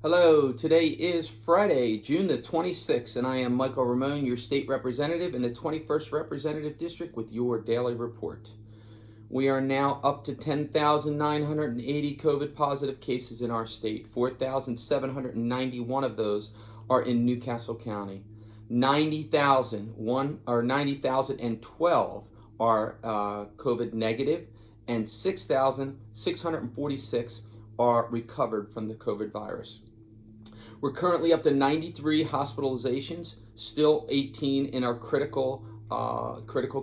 Hello, today is Friday, June the 26th, and I am Michael Ramone, your state representative in the 21st Representative District with your daily report. We are now up to 10,980 COVID positive cases in our state. 4,791 of those are in Newcastle County. 90,012 are COVID negative, and 6,646 are recovered from the COVID virus. We're currently up to 93 hospitalizations, still 18 in our critical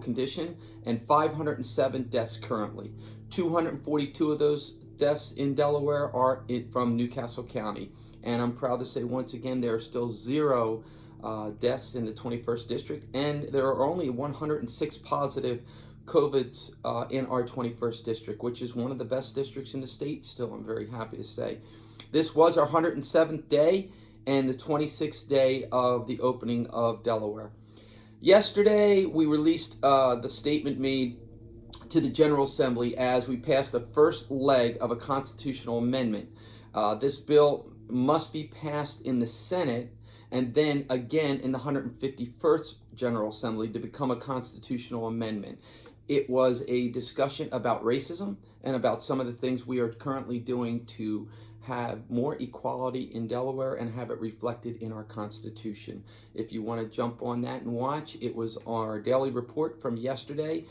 condition, and 507 deaths currently. 242 of those deaths in Delaware are from Newcastle County. And I'm proud to say once again, there are still zero deaths in the 21st District, and there are only 106 positive COVIDs in our 21st District, which is one of the best districts in the state still, I'm very happy to say. This was our 107th day and the 26th day of the opening of Delaware. Yesterday, we released the statement made to the General Assembly as we passed the first leg of a constitutional amendment. This bill must be passed in the Senate and then again in the 151st General Assembly to become a constitutional amendment. It was a discussion about racism and about some of the things we are currently doing to have more equality in Delaware and have it reflected in our Constitution. If you want to jump on that and watch, it was our daily report from yesterday.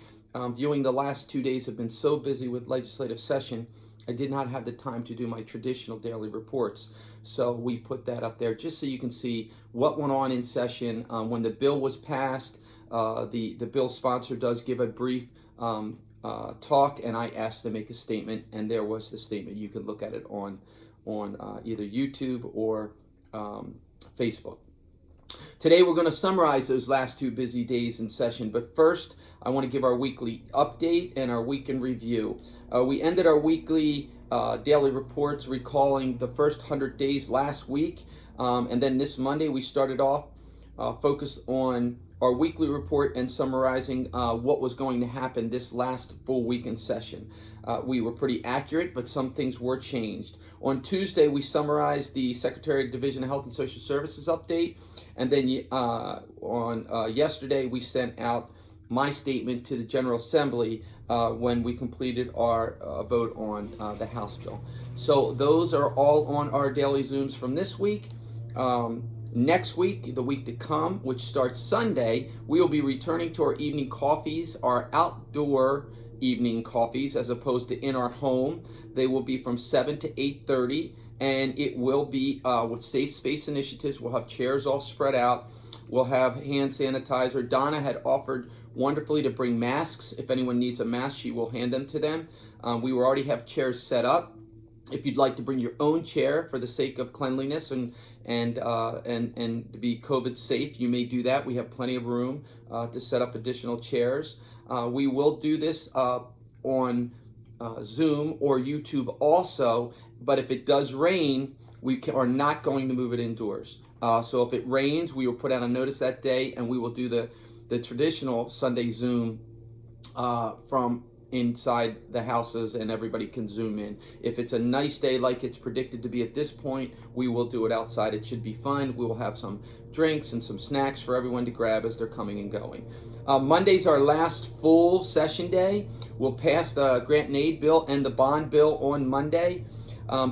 Viewing the last 2 days have been so busy with legislative session, I did not have the time to do my traditional daily reports. So we put that up there just so you can see what went on in session. When the bill was passed, the bill sponsor does give a brief talk, and I asked to make a statement, and there was the statement. You can look at it on either YouTube or Facebook. Today we're going to summarize those last 2 busy days in session, but first I want to give our weekly update and our week in review. We ended our weekly daily reports recalling the first 100 days last week, and then this Monday we started off focused on our weekly report and summarizing what was going to happen this last full week in session. We were pretty accurate, but some things were changed. On Tuesday, we summarized the Secretary of Division of Health and Social Services update, and then on yesterday, we sent out my statement to the General Assembly when we completed our vote on the House bill. So those are all on our daily Zooms from this week. Next week, the week to come, which starts Sunday, we will be returning to our evening coffees, our outdoor evening coffees, as opposed to in our home. They will be from 7 to 8:30, and it will be with safe space initiatives. We'll have chairs all spread out. We'll have hand sanitizer. Donna had offered wonderfully to bring masks. If anyone needs a mask, she will hand them to them. We will already have chairs set up. If you'd like to bring your own chair for the sake of cleanliness and to be COVID safe, you may do that. We have plenty of room to set up additional chairs. We will do this on Zoom or YouTube also, but if it does rain, we are not going to move it indoors. So if it rains, we will put out a notice that day, and we will do the traditional Sunday Zoom from inside the houses, and everybody can zoom in. If it's a nice day like it's predicted to be at this point, we will do it outside. It should be fun. We will have some drinks and some snacks for everyone to grab as they're coming and going. Monday's our last full session day. We'll pass the grant and aid bill and the bond bill on Monday.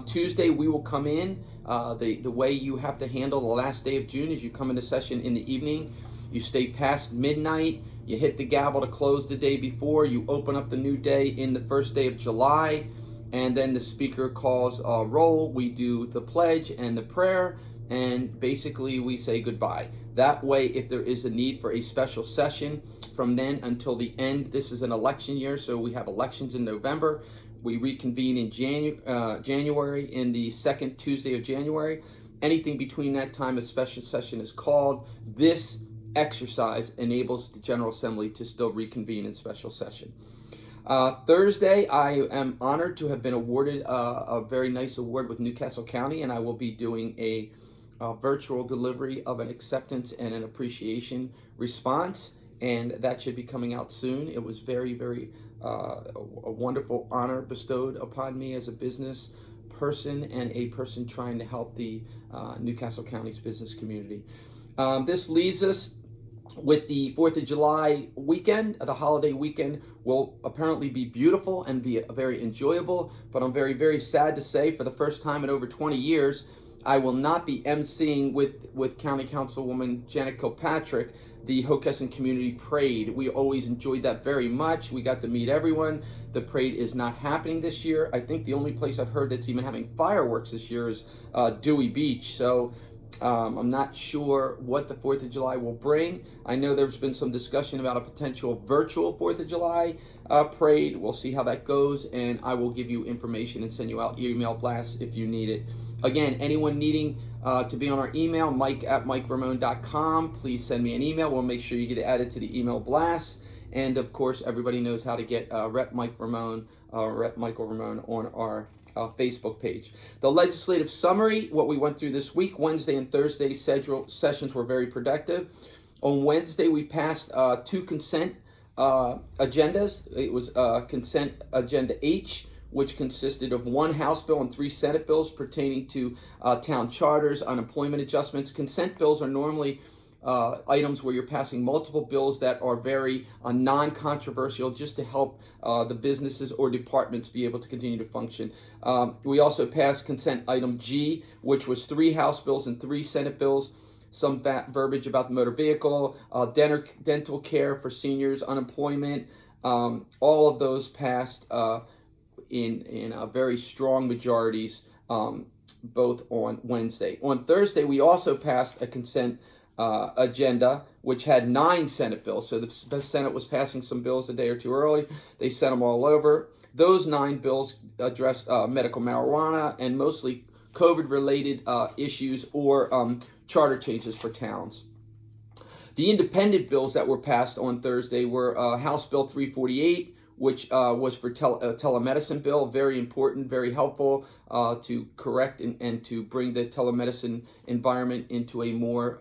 Tuesday we will come in. The way you have to handle the last day of June is you come into session in the evening. You stay past midnight. You hit the gavel to close the day before. You open up the new day in the first day of July, and then the speaker calls a roll. We do the pledge and the prayer, and basically we say goodbye. That way, if there is a need for a special session from then until the end, this is an election year, so we have elections in November. We reconvene in January, in the second Tuesday of January. Anything between that time, a special session is called. This exercise enables the General Assembly to still reconvene in special session. Thursday, I am honored to have been awarded a very nice award with Newcastle County, and I will be doing a virtual delivery of an acceptance and an appreciation response, and that should be coming out soon. It was very, very a wonderful honor bestowed upon me as a business person and a person trying to help the Newcastle County's business community. This leaves us with the 4th of July weekend. The holiday weekend will apparently be beautiful and be very enjoyable, but I'm very, very sad to say, for the first time in over 20 years, I will not be emceeing with County Councilwoman Janet Kilpatrick the Hockessin Community Parade. We always enjoyed that very much. We got to meet everyone. The parade is not happening this year. I think the only place I've heard that's even having fireworks this year is Dewey Beach. So I'm not sure what the 4th of July will bring. I know there's been some discussion about a potential virtual 4th of July parade. We'll see how that goes, and I will give you information and send you out email blasts if you need it. Again, anyone needing to be on our email, mike@mikeramone.com, please send me an email. We'll make sure you get added to the email blast. And of course, everybody knows how to get Rep Mike Ramone, Rep Michael Ramone on our Facebook page. The legislative summary, what we went through this week: Wednesday and Thursday sessions were very productive. On Wednesday, we passed 2 consent agendas. It was consent agenda H, which consisted of 1 House bill and 3 Senate bills pertaining to town charters, unemployment adjustments. Consent bills are normally items where you're passing multiple bills that are very non-controversial, just to help the businesses or departments be able to continue to function. We also passed consent item G, which was 3 House bills and 3 Senate bills. Some verbiage about the motor vehicle, dental care for seniors, unemployment. All of those passed in very strong majorities, both on Wednesday. On Thursday, we also passed a consent agenda, which had 9 Senate bills. So the Senate was passing some bills a day or two early. They sent them all over. Those 9 bills addressed medical marijuana and mostly COVID-related issues or charter changes for towns. The independent bills that were passed on Thursday were House Bill 348, which was for telemedicine bill, very important, very helpful to correct and to bring the telemedicine environment into a more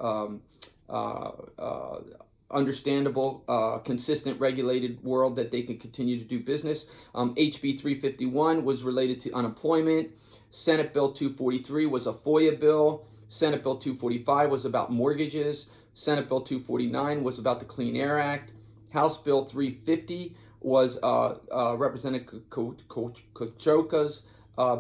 understandable, consistent, regulated world that they can continue to do business. HB 351 was related to unemployment. Senate Bill 243 was a FOIA bill. Senate Bill 245 was about mortgages. Senate Bill 249 was about the Clean Air Act. House Bill 350 was Representative Kochoka's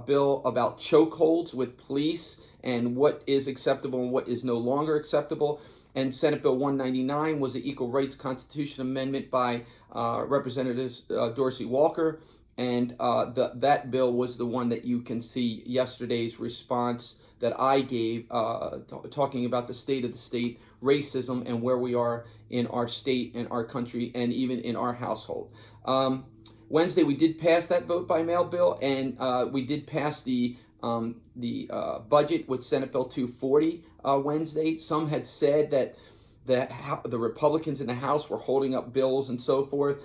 bill about chokeholds with police and what is acceptable and what is no longer acceptable. And Senate Bill 199 was the Equal Rights Constitution Amendment by Representatives Dorsey Walker. And that bill was the one that you can see yesterday's response that I gave, talking about the state of the state, racism, and where we are in our state and our country and even in our household. Wednesday, we did pass that vote by mail bill, and we did pass the budget with Senate Bill 240 Wednesday. Some had said that the Republicans in the House were holding up bills and so forth.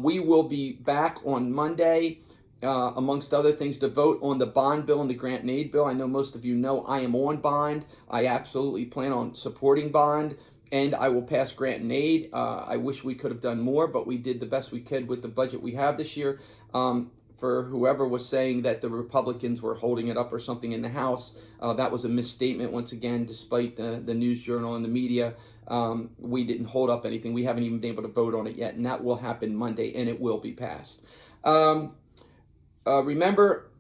We will be back on Monday, amongst other things, to vote on the bond bill and the grant and aid bill. I know most of you know I am on bond. I absolutely plan on supporting bond, and I will pass grant and aid. I wish we could have done more, but we did the best we could with the budget we have this year. For whoever was saying that the Republicans were holding it up or something in the House, that was a misstatement once again, despite the news journal and the media. We didn't hold up anything. We haven't even been able to vote on it yet, and that will happen Monday, and it will be passed. Remember,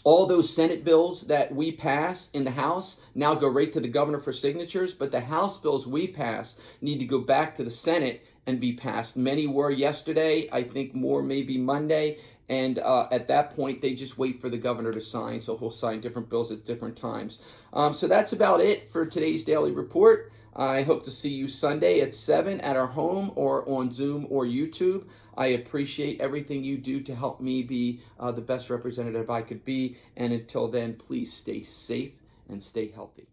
all those Senate bills that we pass in the House now go right to the governor for signatures, but the House bills we pass need to go back to the Senate and be passed. Many were yesterday. I think more maybe Monday. And at that point, they just wait for the governor to sign. So he'll sign different bills at different times. So that's about it for today's daily report. I hope to see you Sunday at 7 at our home or on Zoom or YouTube. I appreciate everything you do to help me be the best representative I could be. And until then, please stay safe and stay healthy.